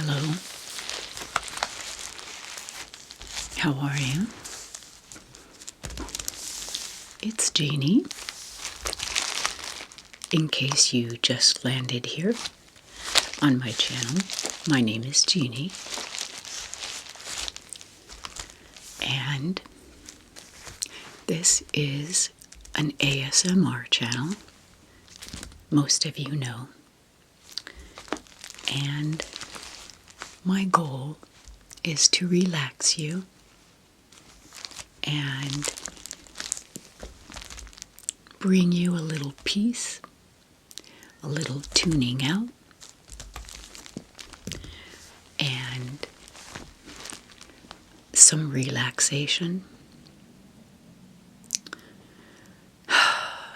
Hello. How are you? It's Jeannie. In case you just landed here on my channel, my name is Jeannie. And this is an ASMR channel, most of you know. And my goal is to relax you and bring you a little peace, a little tuning out, and some relaxation,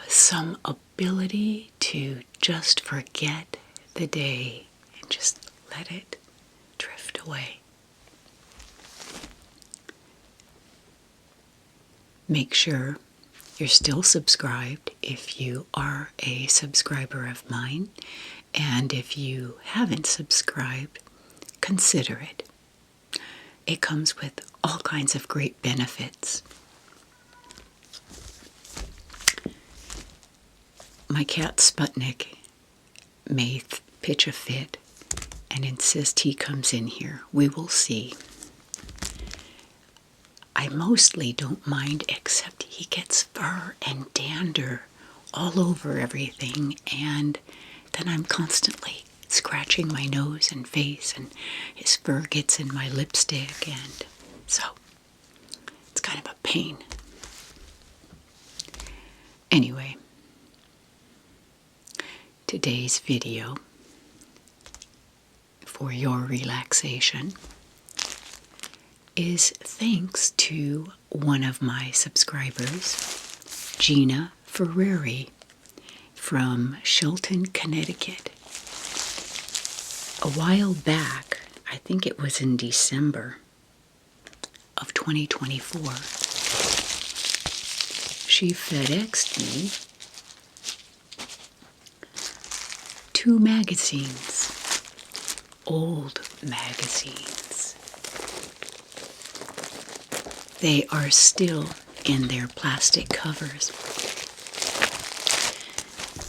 some ability to just forget the day and just let it drift away. Make sure you're still subscribed if you are a subscriber of mine, and if you haven't subscribed, consider it. It comes with all kinds of great benefits. My cat Sputnik may pitch a fit and insist he comes in here. We will see. I mostly don't mind, except he gets fur and dander all over everything, and then I'm constantly scratching my nose and face, and his fur gets in my lipstick, and so it's kind of a pain. Anyway, today's video for your relaxation is thanks to one of my subscribers, Gina Ferreri from Shelton, Connecticut. A while back, I think it was in December of 2024, she FedExed me 2 magazines, old magazines. They are still in their plastic covers.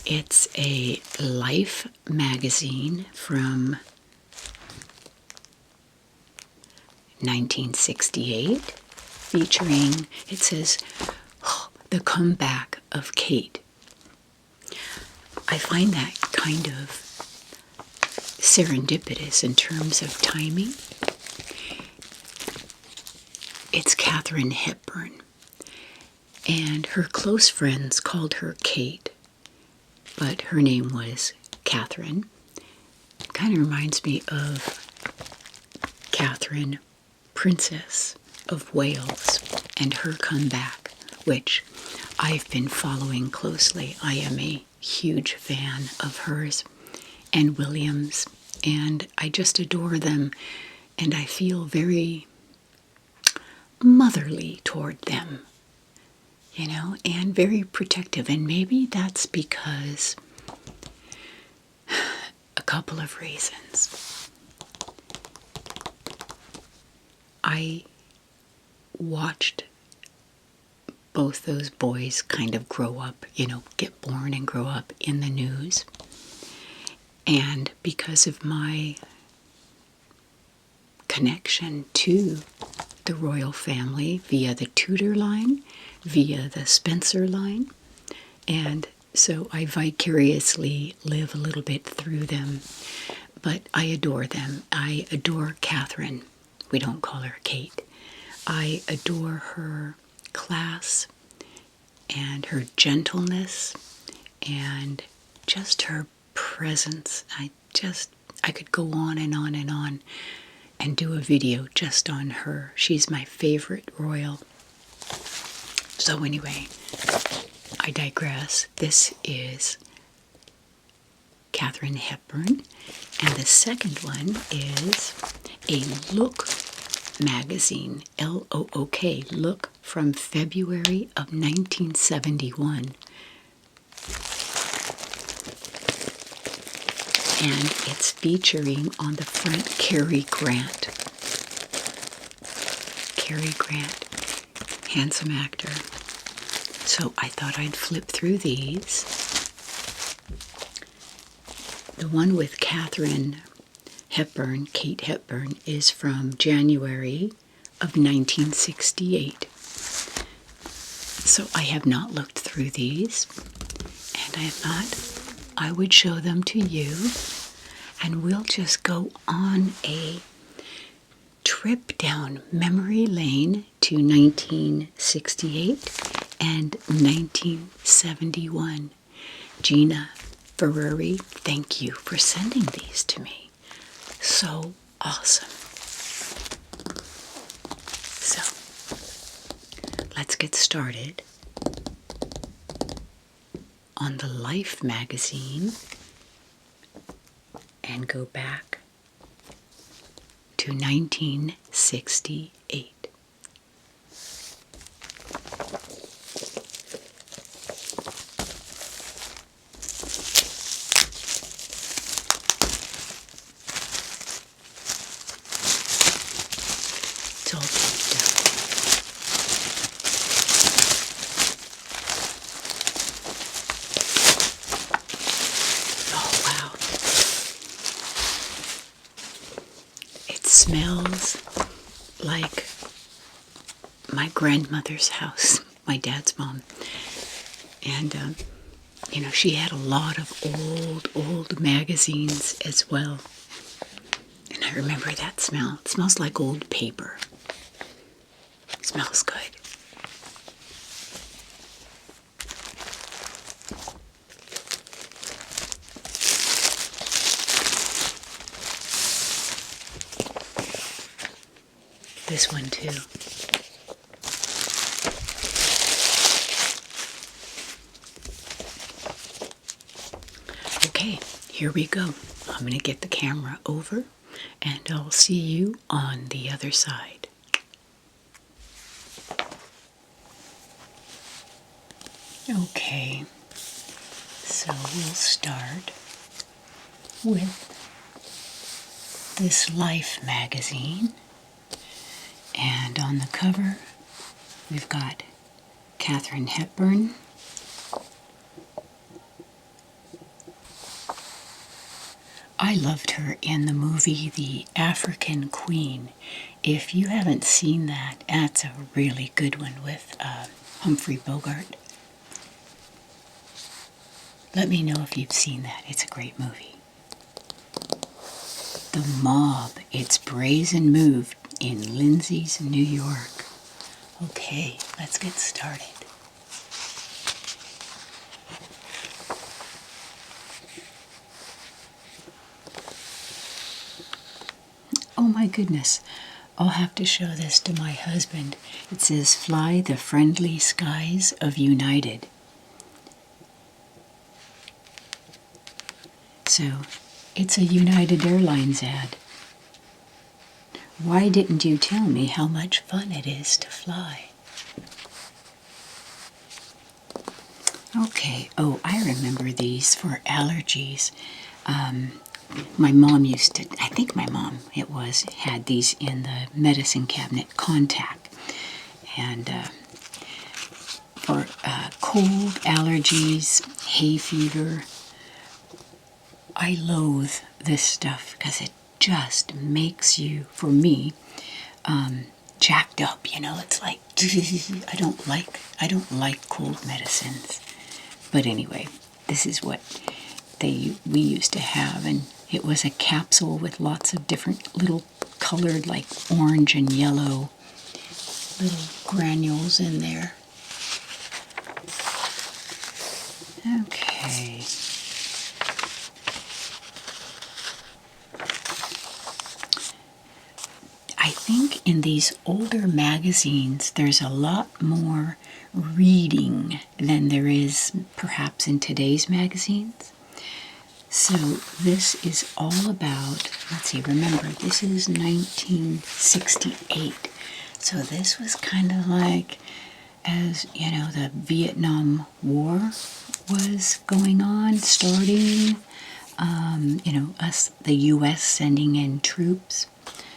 It's a Life magazine from 1968, featuring, it says, The Comeback of Kate. I find that kind of serendipitous in terms of timing. It's Katharine Hepburn, and her close friends called her Kate, but her name was Katharine. It kind of reminds me of Catherine, Princess of Wales, and her comeback, which I've been following closely. I am a huge fan of hers and William's, and I just adore them, and I feel very motherly toward them, you know, and very protective. And maybe that's because a couple of reasons. I watched both those boys kind of grow up, you know, get born and grow up in the news. And because of my connection to the royal family via the Tudor line, via the Spencer line, and so I vicariously live a little bit through them, but I adore them. I adore Catherine. We don't call her Kate. I adore her class and her gentleness and just her presence. I could go on and on and on and do a video just on her. She's my favorite royal. So anyway, I digress. This is Katharine Hepburn, and the second one is a Look magazine, L-O-O-K, Look, from February of 1971. and it's featuring on the front Cary Grant. Cary Grant, handsome actor. So I thought I'd flip through these. The one with Katharine Hepburn, Kate Hepburn, is from January of 1968. So I have not looked through these, and I thought I would show them to you, and we'll just go on a trip down memory lane to 1968 and 1971. Gina Ferreri, thank you for sending these to me. So awesome. So, let's get started on the Life magazine and go back to 1968. It's all taped up. Oh, wow. It smells like my grandmother's house, my dad's mom. And, you know, she had a lot of old magazines as well. And I remember that smell. It smells like old paper. It smells good. This one too. Okay, here we go. I'm going to get the camera over and I'll see you on the other side. Okay, so we'll start with this Life magazine. And on the cover, we've got Katharine Hepburn. I loved her in the movie The African Queen. If you haven't seen that, that's a really good one with Humphrey Bogart. Let me know if you've seen that. It's a great movie. The Mob. It's Brazen Move in Lindsay's, New York. Okay, let's get started. Oh my goodness, I'll have to show this to my husband. It says, "Fly the friendly skies of United." So, it's a United Airlines ad. Why didn't you tell me how much fun it is to fly? Okay, oh, I remember these for allergies. My mom used to, I think my mom, had these in the medicine cabinet, Contact. And for cold, allergies, hay fever, I loathe this stuff because it just makes you, for me, jacked up. You know, it's like I don't like cold medicines. But anyway, this is what we used to have, and it was a capsule with lots of different little colored, like orange and yellow, little granules in there. Okay. I think in these older magazines, there's a lot more reading than there is perhaps in today's magazines. So this is all about, let's see, remember, this is 1968. So this was kind of like, as, you know, the Vietnam War was going on, starting. us, the U.S. sending in troops.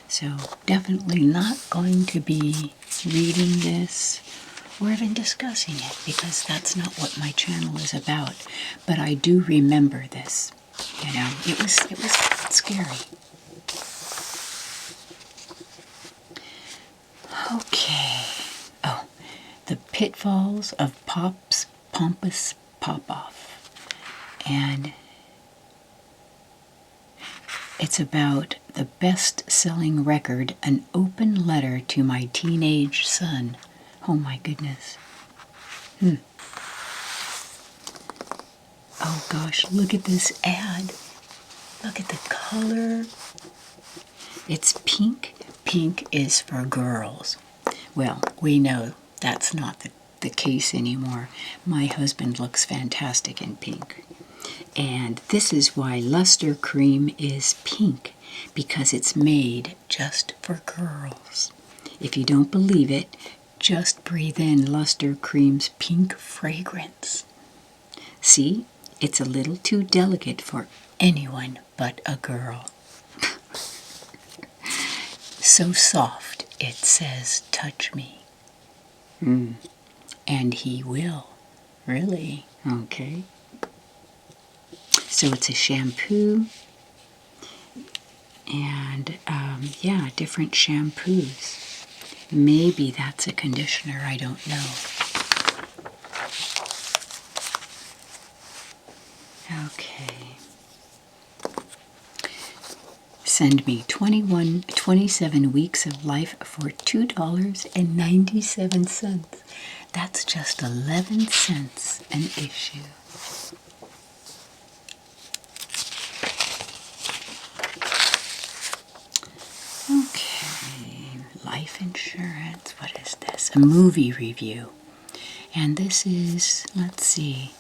So definitely not going to be reading this or even discussing it, because that's not what my channel is about. But I do remember this. It was scary. Okay. Oh, the pitfalls of Pop's pompous pop-off. And it's about the best-selling record, An Open Letter to My Teenage Son. Oh my goodness. Oh gosh, look at this ad. Look at the color. It's pink. Pink is for girls. Well, we know that's not the case anymore. My husband looks fantastic in pink. And this is why Luster Cream is pink, because it's made just for girls. If you don't believe it, just breathe in Luster Cream's pink fragrance. See, it's a little too delicate for anyone but a girl. So soft, it says, touch me. And he will. Really? Okay. So it's a shampoo. And, yeah, different shampoos. Maybe that's a conditioner, I don't know. Okay. Send me 27 weeks of life for $2.97. That's just 11 cents an issue. Okay, life insurance. What is this? A movie review. And this is, let's see.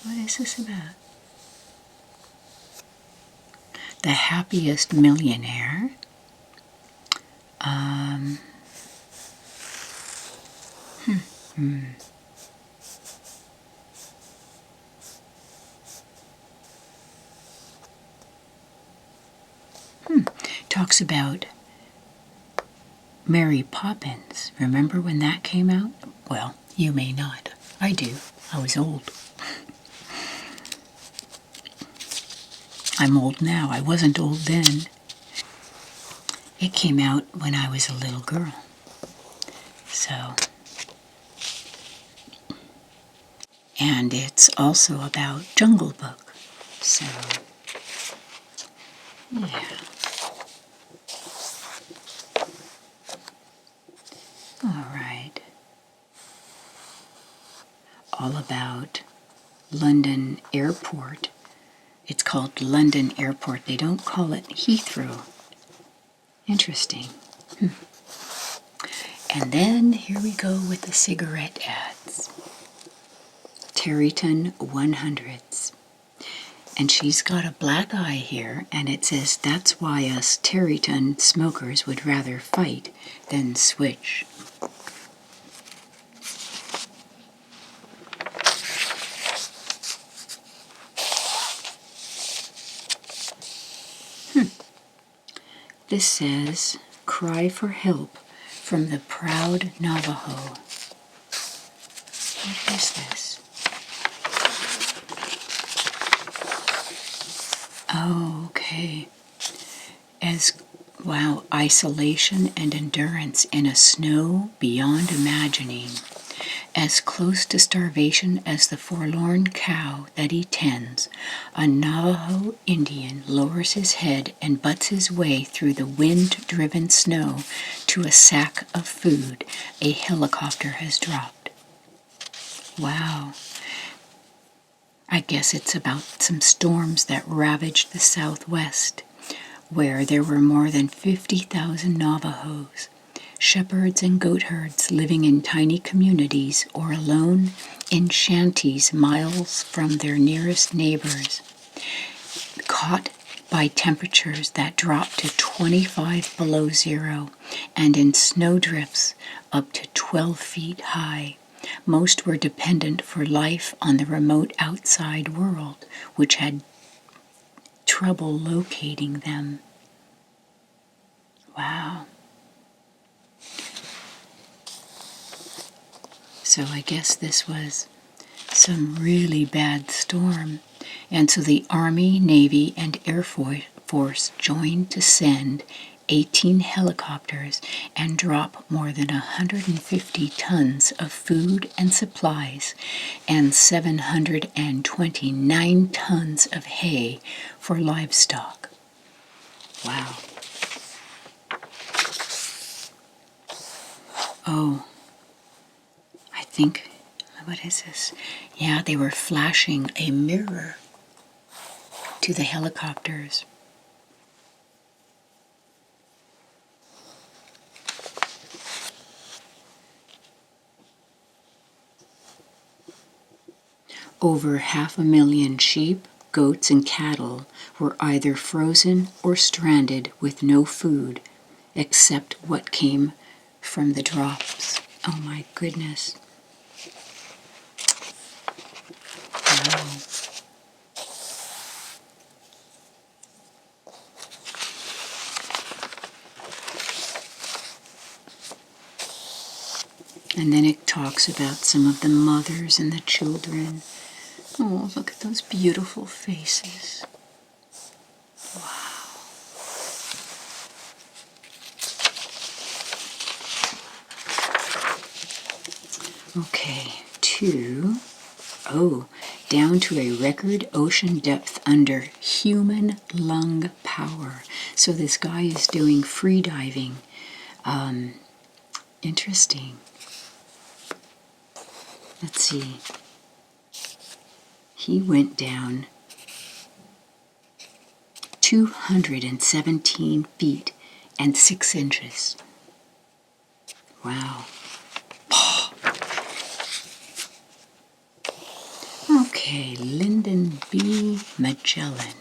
What is this about? The Happiest Millionaire. Talks about Mary Poppins. Remember when that came out? Well, you may not. I do. I was old. I'm old now. I wasn't old then. It came out when I was a little girl. So, and it's also about Jungle Book. So, yeah. All right. All about London Airport. It's called London Airport. They don't call it Heathrow. Interesting. And then here we go with the cigarette ads. Terryton 100s. And she's got a black eye here, and it says, that's why us Terryton smokers would rather fight than switch. This says, cry for help from the proud Navajo. What is this? Oh, okay. Wow, isolation and endurance in a snow beyond imagining. As close to starvation as the forlorn cow that he tends, a Navajo Indian lowers his head and butts his way through the wind-driven snow to a sack of food a helicopter has dropped. Wow. I guess it's about some storms that ravaged the Southwest, where there were more than 50,000 Navajos, shepherds and goat herds living in tiny communities or alone in shanties miles from their nearest neighbors, caught by temperatures that dropped to 25 below zero and in snowdrifts up to 12 feet high. Most were dependent for life on the remote outside world, which had trouble locating them. Wow. So I guess this was some really bad storm. And so the Army, Navy, and Air Force joined to send 18 helicopters and drop more than 150 tons of food and supplies and 729 tons of hay for livestock. Wow. Oh, I think, what is this? Yeah, they were flashing a mirror to the helicopters. Over 500,000 sheep, goats, and cattle were either frozen or stranded with no food except what came from the drops. Oh my goodness. Wow. And then it talks about some of the mothers and the children. Oh, look at those beautiful faces. Wow. Okay, down to a record ocean depth under human lung power. So this guy is doing free diving. Interesting. Let's see. He went down 217 feet and 6 inches. Wow. Okay, Lyndon B. Magellan.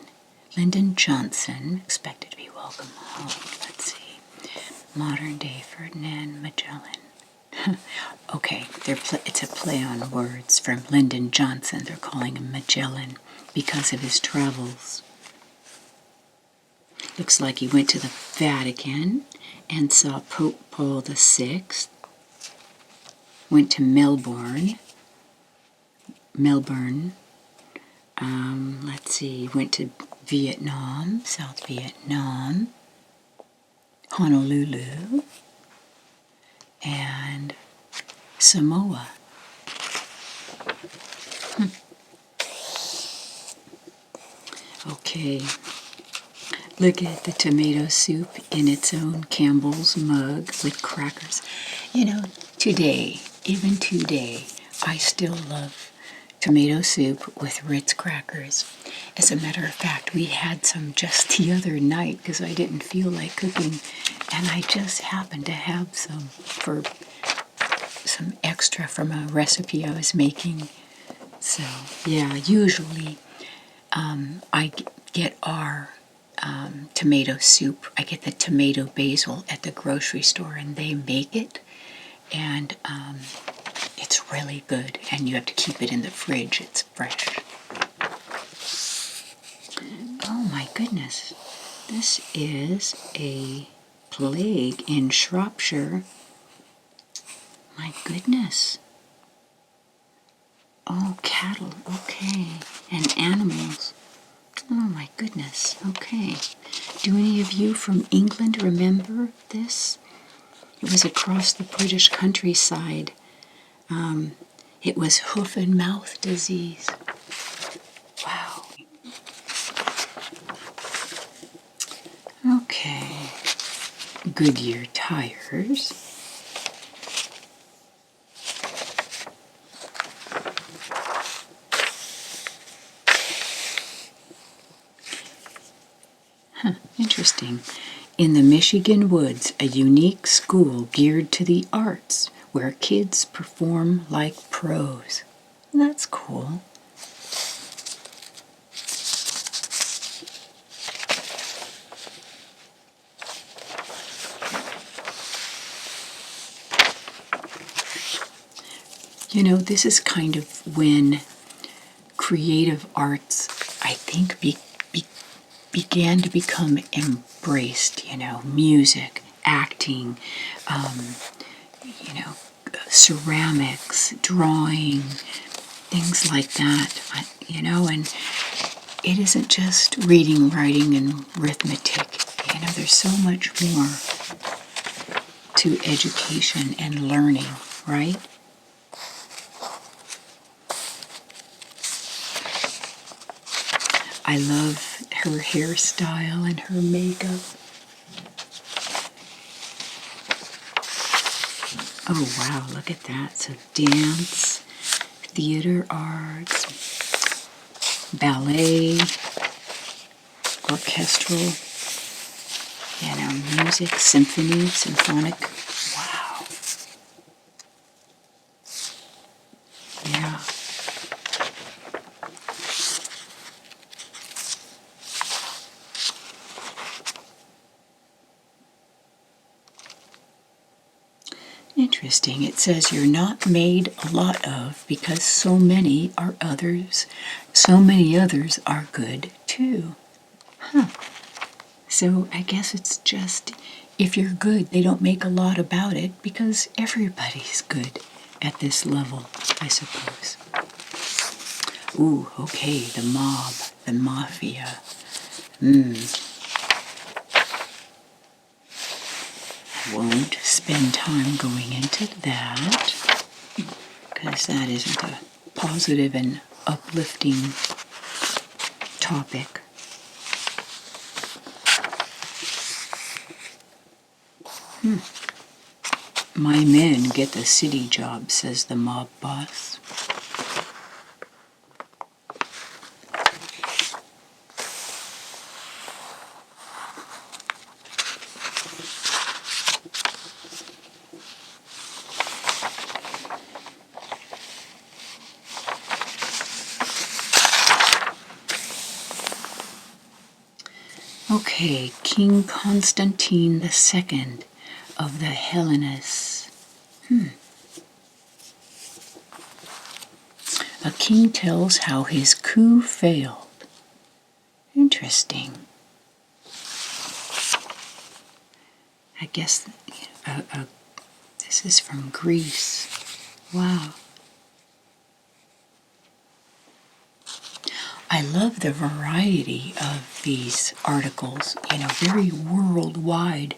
Lyndon Johnson, expected to be welcome home. Let's see. Modern day Ferdinand Magellan. Okay, it's a play on words from Lyndon Johnson. They're calling him Magellan because of his travels. Looks like he went to the Vatican and saw Pope Paul VI. Went to Melbourne. Let's see, went to Vietnam, South Vietnam, Honolulu, and Samoa. Okay, look at the tomato soup in its own Campbell's mug with crackers. You know, even today, I still love tomato soup with Ritz crackers. As a matter of fact, we had some just the other night because I didn't feel like cooking, and I just happened to have some for some extra from a recipe I was making. So, yeah, usually I get our tomato soup. I get the tomato basil at the grocery store, and they make it, and it's really good, and you have to keep it in the fridge. It's fresh. Oh my goodness. This is a plague in Shropshire. My goodness. Oh, cattle. Okay. And animals. Oh my goodness. Okay. Do any of you from England remember this? It was across the British countryside. It was hoof and mouth disease. Wow. Okay. Goodyear tires. Interesting. In the Michigan woods, a unique school geared to the arts where kids perform like pros. That's cool. You know, this is kind of when creative arts, I think, began to become embraced, you know, music, acting, you know, ceramics, drawing, things like that, you know, and it isn't just reading, writing, and arithmetic. You know, there's so much more to education and learning, right? I love her hairstyle and her makeup. Oh wow, look at that. So dance, theater arts, ballet, orchestral, you know, music, symphony, symphonic. Wow. Yeah. Interesting. It says you're not made a lot of because so many others are good too. Huh. So I guess it's just if you're good, they don't make a lot about it because everybody's good at this level, I suppose. Ooh, okay, the mob, the mafia. Won't spend time going into that because that isn't a positive and uplifting topic. My men get the city job, says the mob boss. Okay, King Constantine II of the Hellenists. A king tells how his coup failed. Interesting. I guess this is from Greece. Wow. I love the variety of these articles, you know, very worldwide.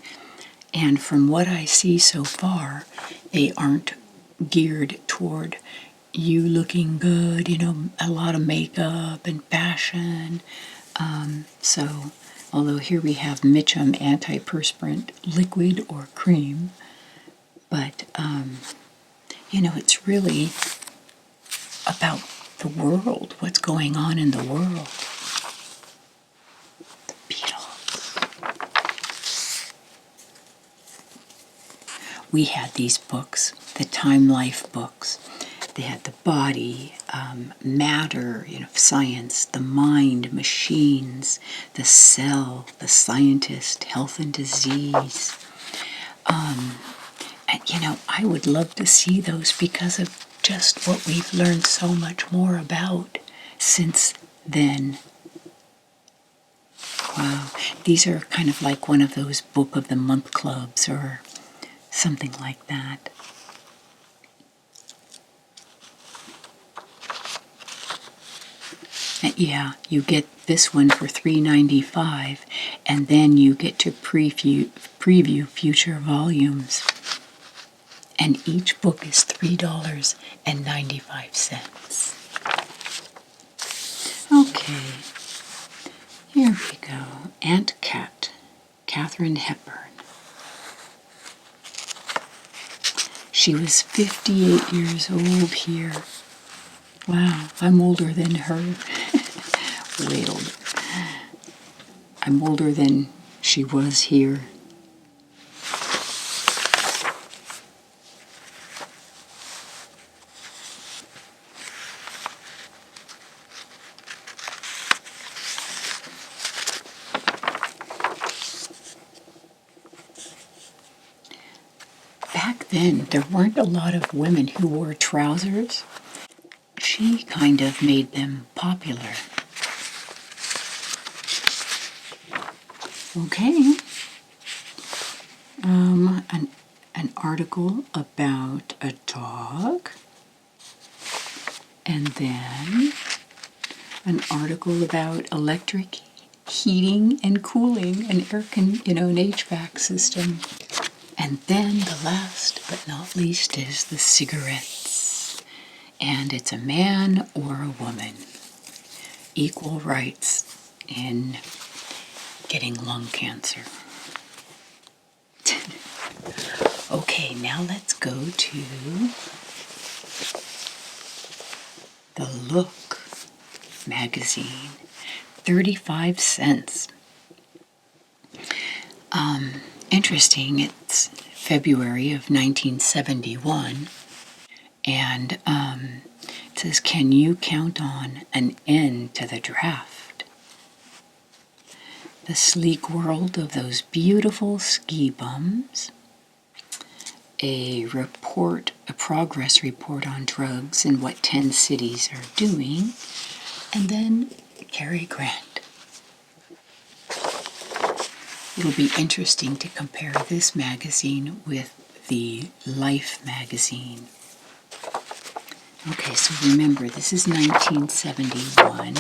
And from what I see so far, they aren't geared toward you looking good, you know, a lot of makeup and fashion. So, although here we have Mitchum antiperspirant liquid or cream, but, you know, it's really about the world, what's going on in the world. The Beatles. We had these books, the Time Life books. They had the body, matter, you know, science, the mind, machines, the cell, the scientist, health and disease. And, you know, I would love to see those because of just what we've learned so much more about since then. Wow. These are kind of like one of those book of the month clubs or something like that. Yeah, you get this one for $3.95, and then you get to preview future volumes. And each book is $3.95. Okay, here we go. Aunt Cat, Katharine Hepburn. She was 58 years old here. Wow, I'm older than her. Way older. I'm older than she was here. Back then there weren't a lot of women who wore trousers. She kind of made them popular. Okay. An article about a dog. And then an article about electric heating and cooling and an HVAC system. And then the last but not least is the cigarettes. And it's a man or a woman. Equal rights in getting lung cancer. Okay, now let's go to the Look magazine. 35 cents. Interesting, it's February of 1971, and it says, "Can you count on an end to the draft? The sleek world of those beautiful ski bums." A progress report on drugs and what 10 cities are doing, and then Cary Grant. It'll be interesting to compare this magazine with the Life magazine. Okay, so remember, this is 1971,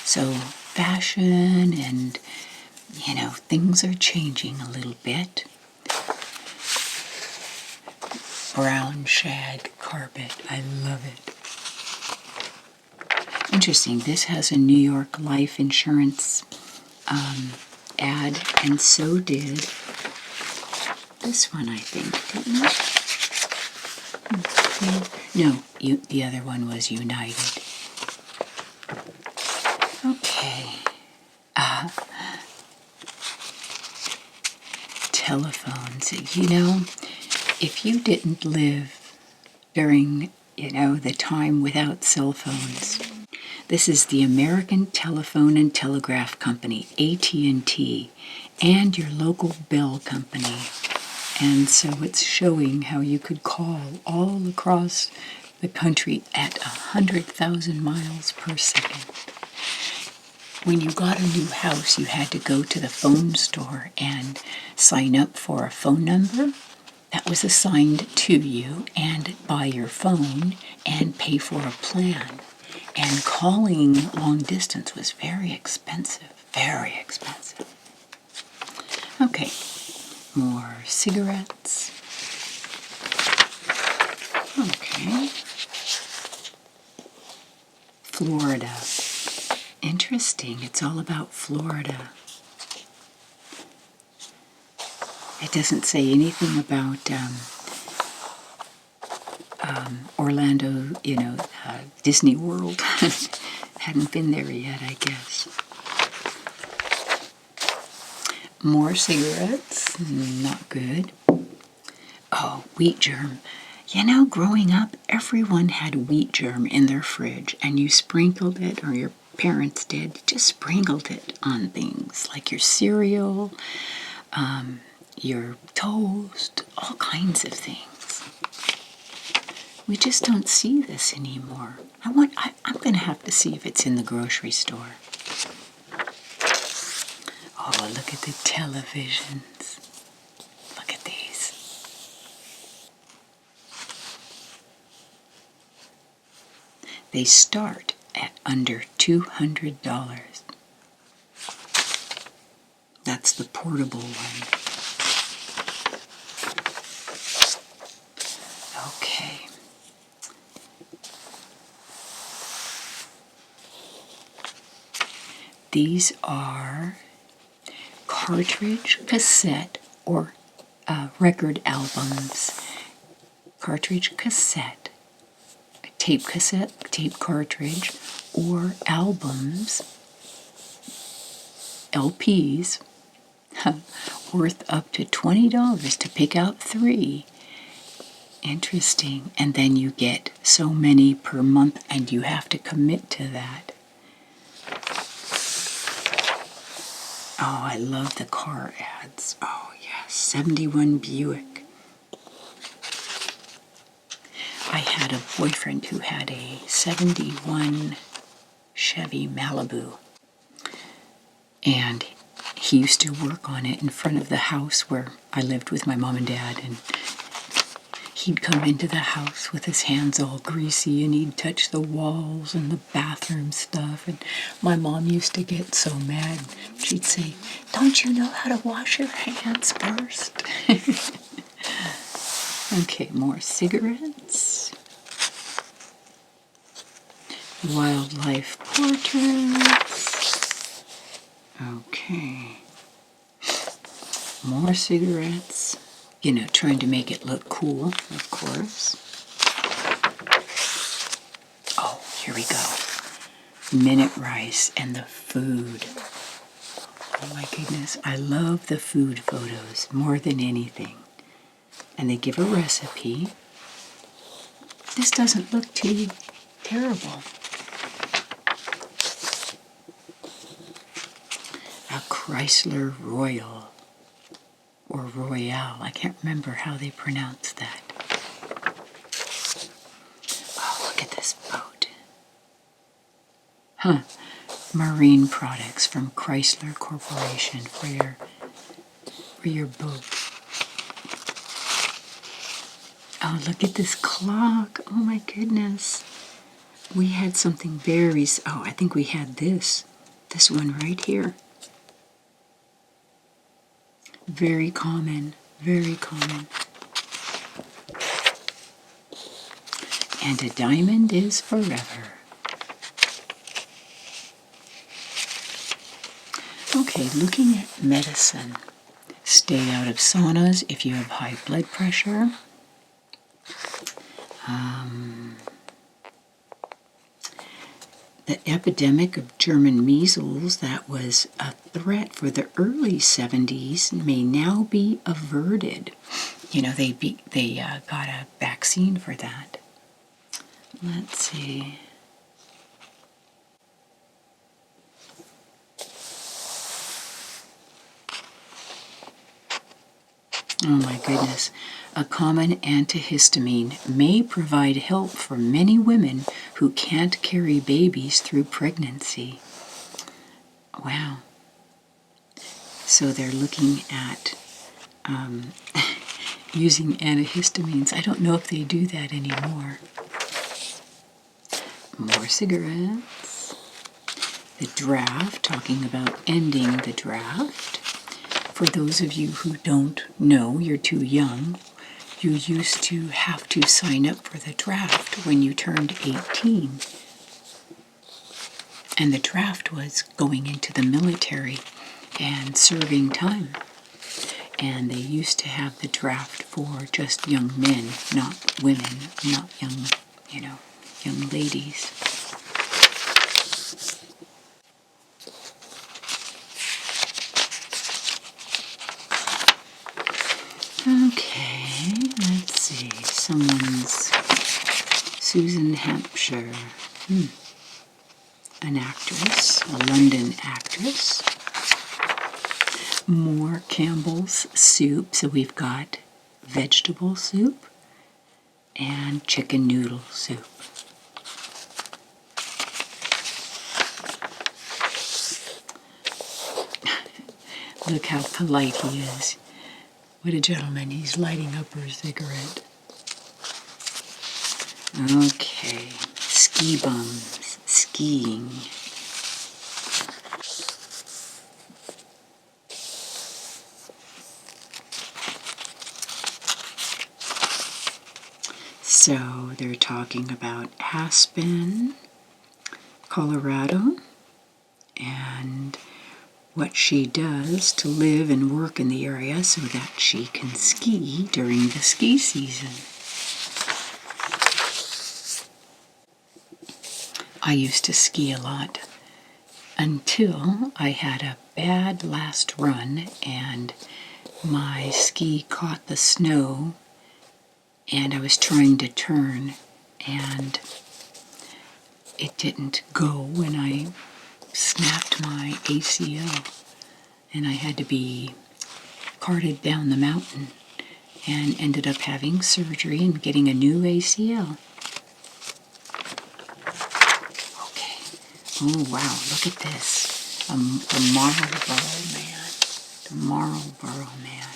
so fashion and, things are changing a little bit. Brown shag carpet, I love it. Interesting, this has a New York life insurance ad, and so did this one, I think, didn't it? No, the other one was United. Okay. Telephones. If you didn't live during, the time without cell phones, this is the American Telephone and Telegraph Company, AT&T, and your local bell company. And so it's showing how you could call all across the country at 100,000 miles per second. When you got a new house, you had to go to the phone store and sign up for a phone number that was assigned to you, and buy your phone and pay for a plan. And calling long distance was very expensive, very expensive. Okay, more cigarettes. Okay. Florida. Interesting, it's all about Florida. It doesn't say anything about Orlando, Disney World. Hadn't been there yet, I guess. More cigarettes, not good. Oh, wheat germ. Growing up, everyone had wheat germ in their fridge, and you sprinkled it, or your parents did, just sprinkled it on things like your cereal, your toast, all kinds of things. We just don't see this anymore. I'm going to have to see if it's in the grocery store. Oh, look at the televisions. Look at these. They start at under $200. That's the portable one. Okay. These are cartridge, cassette, or record albums. Cartridge, cassette, tape cassette, tape cartridge, or albums, LPs, worth up to $20 to pick out 3. Interesting. And then you get so many per month, and you have to commit to that. Oh, I love the car ads. Oh, yes. 71 Buick. had a boyfriend who had a 71 Chevy Malibu. And he used to work on it in front of the house where I lived with my mom and dad. And he'd come into the house with his hands all greasy and he'd touch the walls and the bathroom stuff. And my mom used to get so mad. She'd say, "Don't you know how to wash your hands first?" Okay, more cigarettes. Wildlife portraits. Okay. More cigarettes. You know, trying to make it look cool, of course. Oh, here we go. Minute rice and the food. Oh my goodness, I love the food photos more than anything. And they give a recipe. This doesn't look too terrible. A Chrysler Royal, or Royale, I can't remember how they pronounce that. Oh, look at this boat. Huh. Marine products from Chrysler Corporation for your boat. Oh, look at this clock. Oh my goodness. We had something very, I think we had this one right here. Very common, very common. And a diamond is forever. Okay, looking at medicine. Stay out of saunas if you have high blood pressure. The epidemic of German measles that was a threat for the early 70s may now be averted. You know, they got a vaccine for that. Let's see. Oh my goodness. A common antihistamine may provide help for many women who can't carry babies through pregnancy. Wow. So they're looking at using antihistamines. I don't know if they do that anymore. More cigarettes. The draft, talking about ending the draft. For those of you who don't know, you're too young, you used to have to sign up for the draft when you turned 18. And the draft was going into the military and serving time. And they used to have the draft for just young men, not women, not young, young ladies. Okay, let's see. Someone's Susan Hampshire, an actress, a London actress. More Campbell's soup. So we've got vegetable soup and chicken noodle soup. Look how polite he is. What a gentleman. He's lighting up her cigarette. Okay. Ski bums. Skiing. So they're talking about Aspen, Colorado, and what she does to live and work in the area so that she can ski during the ski season. I used to ski a lot until I had a bad last run and my ski caught the snow and I was trying to turn and it didn't go and I snapped my ACL and I had to be carted down the mountain and ended up having surgery and getting a new ACL. Oh, wow, look at this. The Marlboro Man. The Marlboro Man.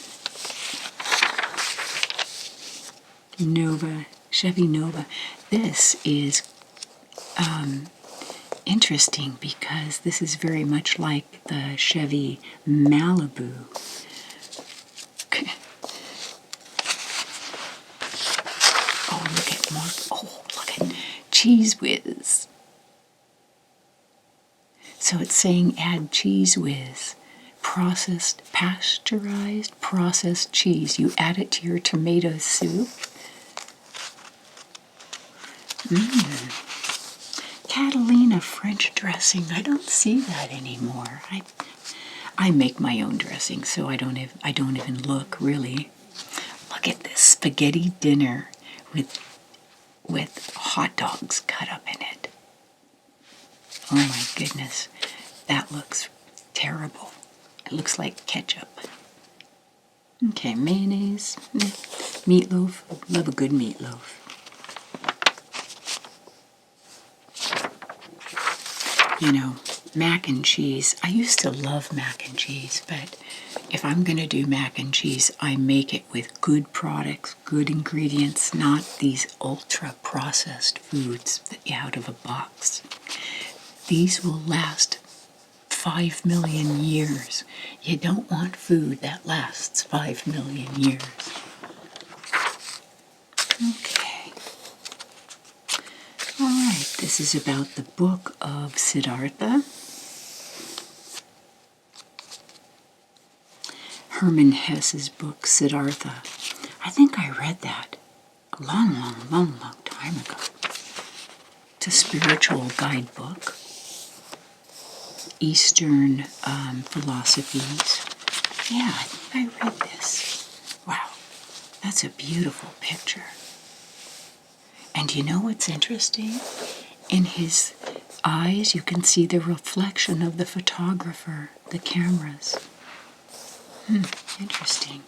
Nova, Chevy Nova. This is interesting because this is very much like the Chevy Malibu. Oh, look at more. Oh, look at Cheese Whiz. So it's saying add Cheese Whiz. Processed, pasteurized, processed cheese. You add it to your tomato soup. Catalina French dressing. I don't see that anymore. I make my own dressing, so I don't even look really. Look at this spaghetti dinner with hot dogs cut up in it. Oh my goodness, that looks terrible. It looks like ketchup. Okay, mayonnaise, meatloaf. Love a good meatloaf. You know, mac and cheese. I used to love mac and cheese, but if I'm going to do mac and cheese, I make it with good products, good ingredients, not these ultra-processed foods out of a box. These will last 5 million years. You don't want food that lasts 5 million years. Okay. All right, this is about the book of Siddhartha. Hermann Hesse's book, Siddhartha. I think I read that a long time ago. It's a spiritual guidebook. Eastern philosophies. Yeah, I think I read this. Wow, that's a beautiful picture. And you know what's interesting? In his eyes, you can see the reflection of the photographer, the cameras. Interesting.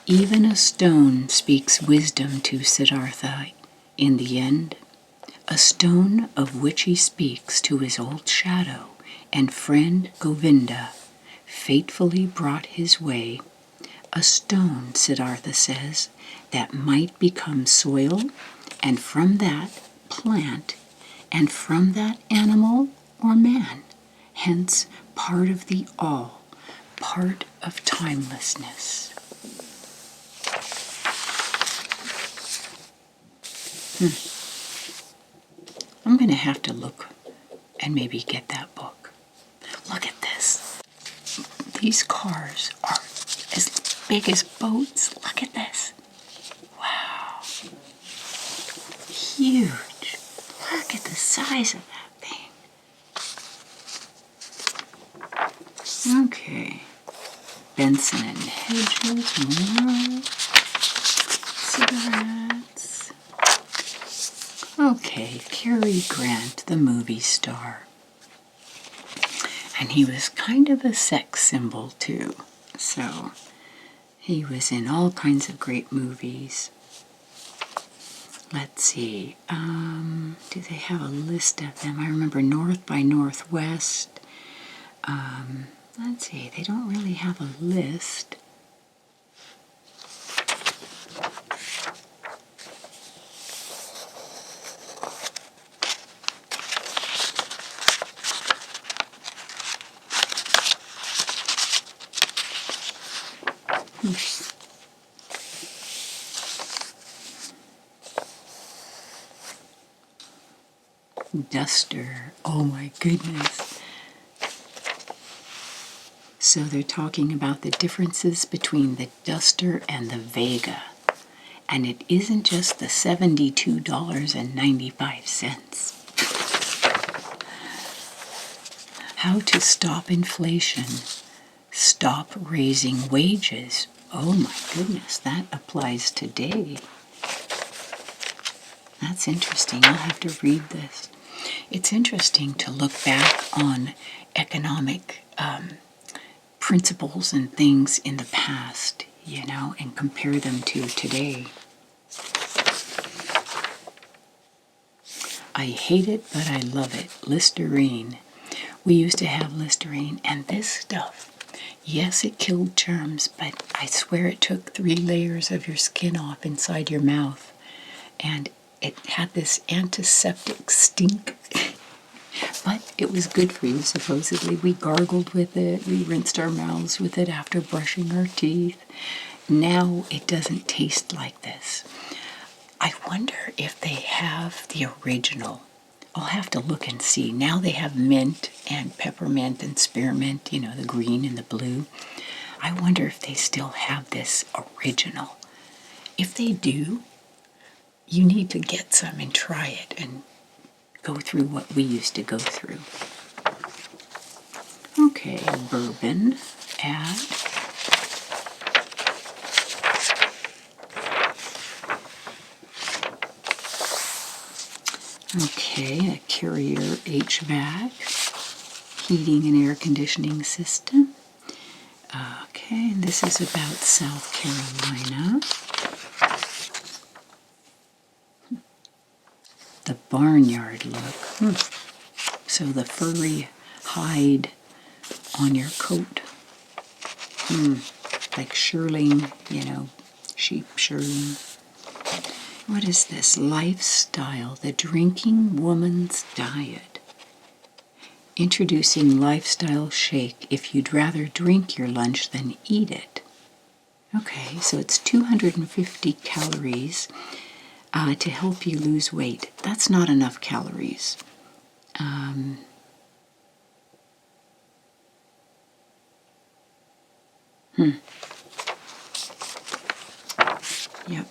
Even a stone speaks wisdom to Siddhartha in the end, a stone of which he speaks to his old shadow and friend Govinda, fatefully brought his way, a stone, Siddhartha says, that might become soil, and from that plant, and from that animal or man, hence part of the all, part of timelessness. I'm going to have to look and maybe get that book. Look at this. These cars are as big as boats. Look at this. Wow. Huge. Look at the size of that thing. Okay. Benson and Hedges, more cigarettes. Okay, Cary Grant, the movie star. And he was kind of a sex symbol too. So he was in all kinds of great movies. Let's see, do they have a list of them? I remember North by Northwest. Let's see, they don't really have a list. Duster. Oh my goodness. So they're talking about the differences between the Duster and the Vega. And it isn't just the $72.95. How to stop inflation. Stop raising wages. Oh my goodness, that applies today. That's interesting. I'll have to read this. It's interesting to look back on economic principles and things in the past. you know, and compare them to today. I hate it, but I love it. Listerine. We used to have Listerine, and this stuff, yes, it killed germs, but I swear it took 3 layers of your skin off inside your mouth. And it had this antiseptic stink. But it was good for you, supposedly. We gargled with it. We rinsed our mouths with it after brushing our teeth. Now it doesn't taste like this. I wonder if they have the original. I'll have to look and see. Now they have mint and peppermint and spearmint, you know, the green and the blue. I wonder if they still have this original. If they do, you need to get some and try it and go through what we used to go through. Okay, bourbon, add. Okay, a Carrier HVAC, heating and air conditioning system. Okay, and this is about South Carolina. The barnyard look. So the furry hide on your coat. Like shearling, you know, sheep shearling. What is this? Lifestyle, the drinking woman's diet. Introducing Lifestyle Shake if you'd rather drink your lunch than eat it. Okay, so it's 250 calories to help you lose weight. That's not enough calories. Yep.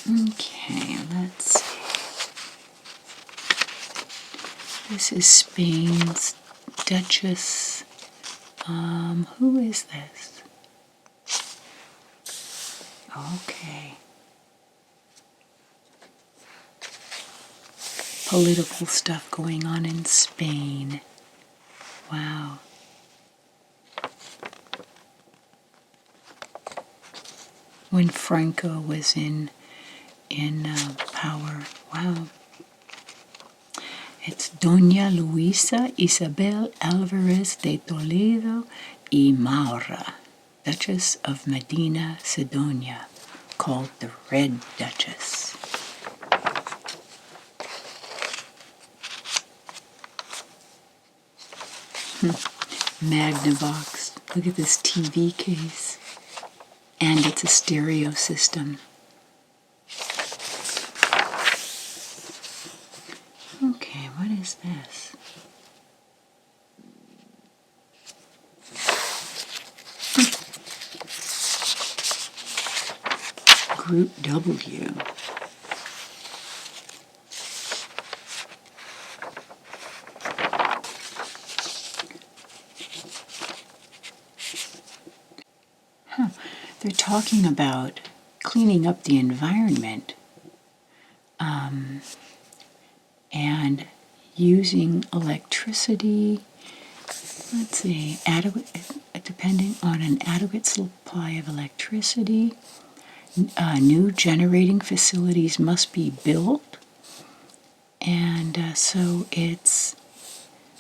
Okay, let's see. This is Spain's Duchess. Who is this? Okay. Political stuff going on in Spain. Wow. When Franco was in power. Wow. It's Doña Luisa Isabel Alvarez de Toledo y Maura, Duchess of Medina Sidonia, called the Red Duchess. Magnavox. Look at this TV case. And it's a stereo system. Okay, what is this? Group W. They're talking about cleaning up the environment and using electricity, let's see, depending on an adequate supply of electricity. New generating facilities must be built, and so it's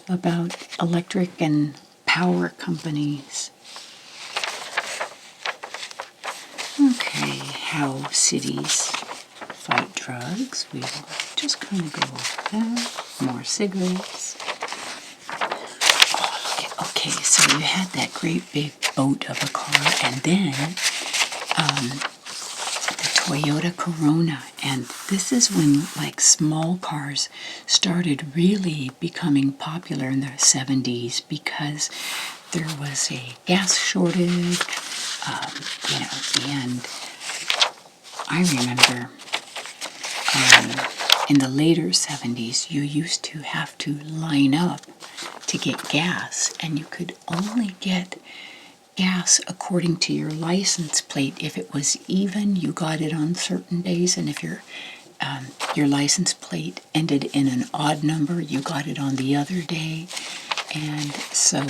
about electric and power companies. Okay, how cities fight drugs. We will just kind of go over that. More cigarettes. Oh, look at, okay, so you had that great big boat of a car, and then the Toyota Corona. And this is when, like, small cars started really becoming popular in the 70s because there was a gas shortage. And I remember in the later 70s, you used to have to line up to get gas, and you could only get gas according to your license plate. If it was even, you got it on certain days, and if your license plate ended in an odd number, you got it on the other day. And so,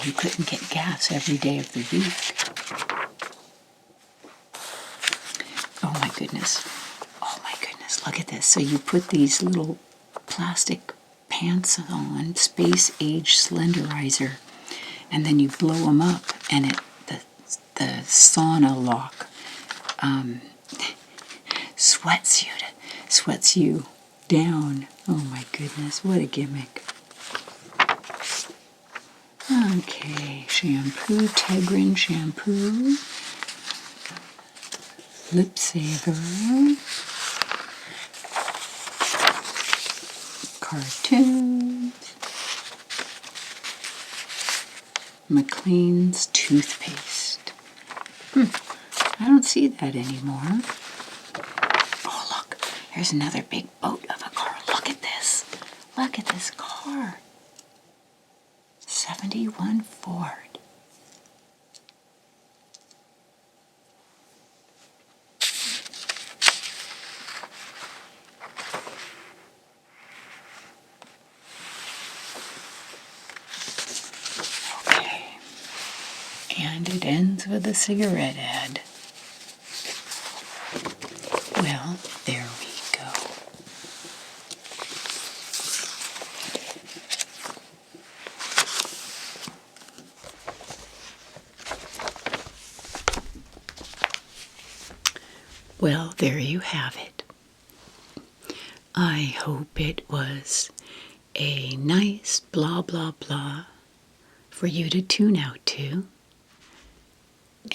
you couldn't get gas every day of the week. goodness. Oh my goodness, look at this. So you put these little plastic pants on, space age slenderizer, and then you blow them up, and the sauna lock sweats you down. Oh my goodness, what a gimmick. Okay, shampoo, Tegrin shampoo, lip saver, cartoons, McLean's toothpaste. I don't see that anymore. Oh, look, here's another big boat of a car. Look at this. Look at this car. 71 Ford. Okay. And it ends with a cigarette ad. Well, there we go. Well, there you have it. I hope it was a nice blah blah blah for you to tune out to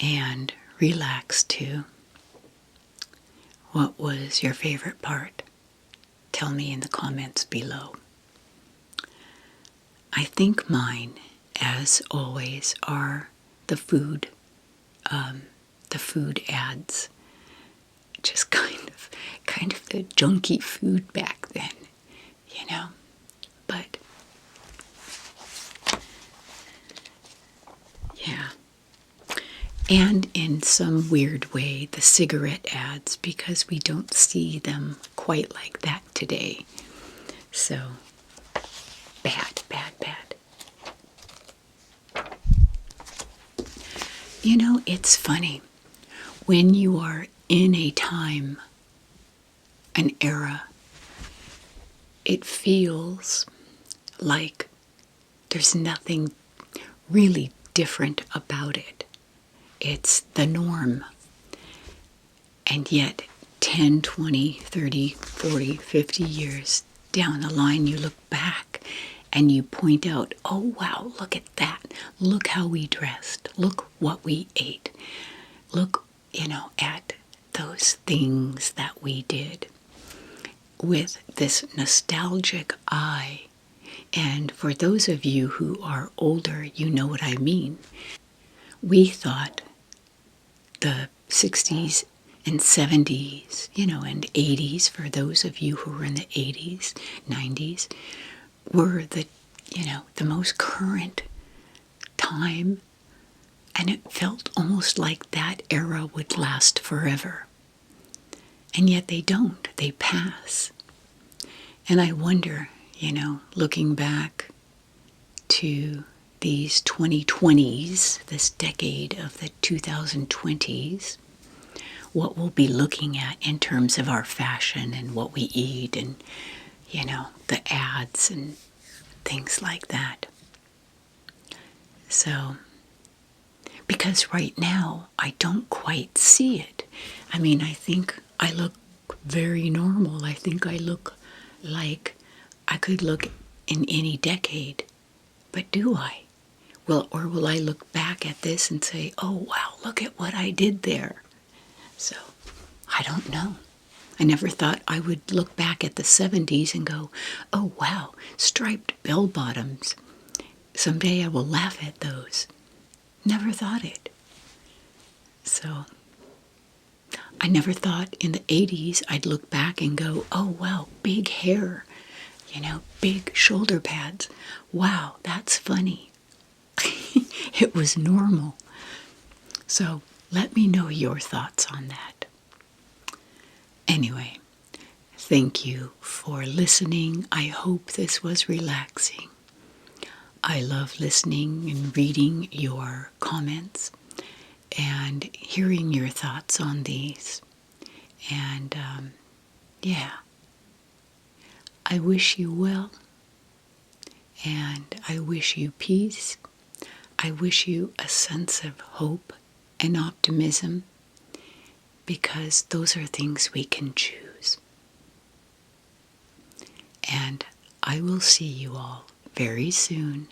and relax to. What was your favorite part? Tell me in the comments below. I think mine, as always, are the food ads. Just kind of the junky food back then, you know. But yeah. And in some weird way, the cigarette ads, because we don't see them quite like that today. So, bad, bad, bad. You know, it's funny. When you are in a time, an era, it feels like there's nothing really different about it. It's the norm. And yet, 10, 20, 30, 40, 50 years down the line, you look back and you point out, oh wow, look at that. Look how we dressed. Look what we ate. Look, at those things that we did with this nostalgic eye. And for those of you who are older, you know what I mean. We thought the 60s and 70s, and 80s, for those of you who were in the 80s, 90s, were the most current time. And it felt almost like that era would last forever. And yet they don't. They pass. And I wonder, looking back to these 2020s, this decade of the 2020s, what we'll be looking at in terms of our fashion and what we eat and, the ads and things like that. So, because right now I don't quite see it. I mean, I think I look very normal. I think I look like I could look in any decade. But do I? Well, or will I look back at this and say, oh wow, look at what I did there? So, I don't know. I never thought I would look back at the 70s and go, oh wow, striped bell bottoms. Someday I will laugh at those. Never thought it. So, I never thought in the 80s I'd look back and go, oh wow, big hair, big shoulder pads. Wow, that's funny. It was normal. So, let me know your thoughts on that. Anyway, thank you for listening. I hope this was relaxing. I love listening and reading your comments and hearing your thoughts on these. And yeah, I wish you well, and I wish you peace. I wish you a sense of hope and optimism, because those are things we can choose. And I will see you all very soon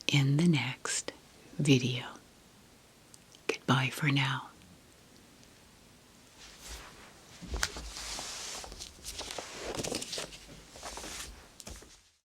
in the next video. Goodbye for now.